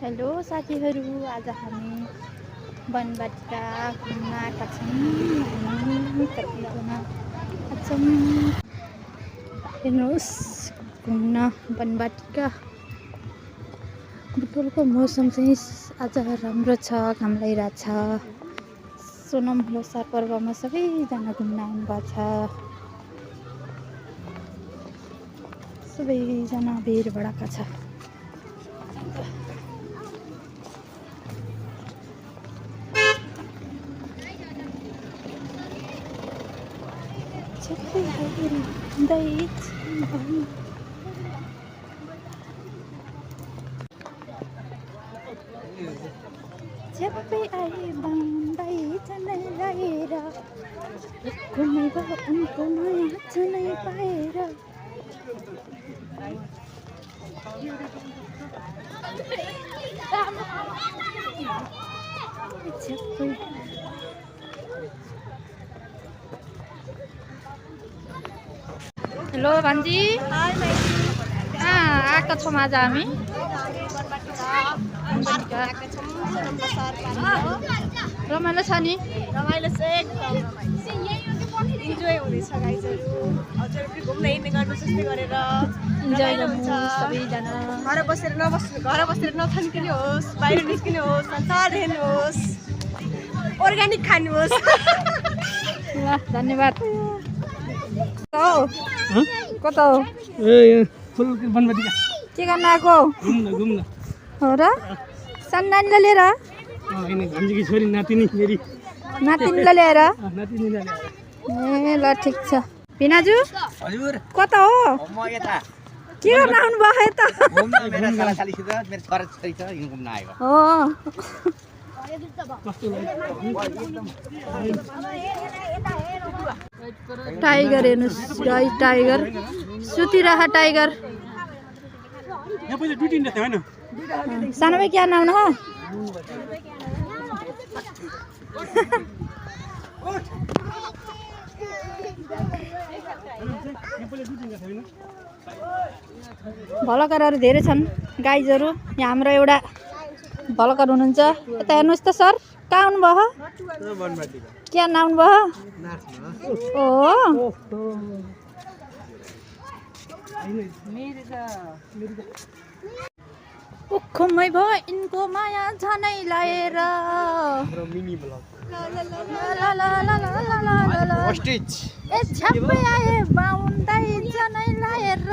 Hello साथीहरू, आज हामी वनवाटिका घुम्न आएका छौँ। कतिजना छौँ हेर्नुहोस्, घुम्न वनवाटिका। बुटोलको मौसम चाहिँ आज राम्रो छ, घाम लागिरहेछ। सोनम लोसार पर्वमा सबैजना घुम्न आउनुभएको छ। सबैजना भिड भडाका छ। झप्पै आए बाँदै चनै लगाएर, घुमै भयो उनको माया चनै पाएर। हेलो भान्जी, आएका छौँ आज हामी। रमाइलो छ नि? रमाइलो छ, एकदम इन्जोय हुनेछ गाइजहरू। हजुर पनि घुम्न हिँड्ने गर्नुहोस् यस्तै गरेर। इन्जोय गर्नु सबैजना। घर बसेर नथन्किने होस्, बाहिर निस्किने होस्, संसार हेर्नुहोस्, अर्ग्यानिक खानुहोस्। ल, धन्यवाद। कता हो? के गर्न आएको? हो र? सानो नानीलाई लिएर? नातिनीलाई ल्याएर? ए ल, ठिक छ। भिनाजु कता हो? के गर्न आउनु भयो यता? हो, टाइगर हेर्नुहोस् गाइस, टाइगर सुतिरह। टाइगर सानो भाइ क्या नाउनु हो? भलकरहरू धेरै छन् गाइजहरू। यहाँ हाम्रो एउटा भलकर हुनुहुन्छ। यता हेर्नुहोस् त सर, कहाँ आउनुभयो? क्या नाउनु भयो? ओ उखुमै भयो यिनको माया झनै लाएर। झ्याप्पै आए बाउन्दै झनै लाएर।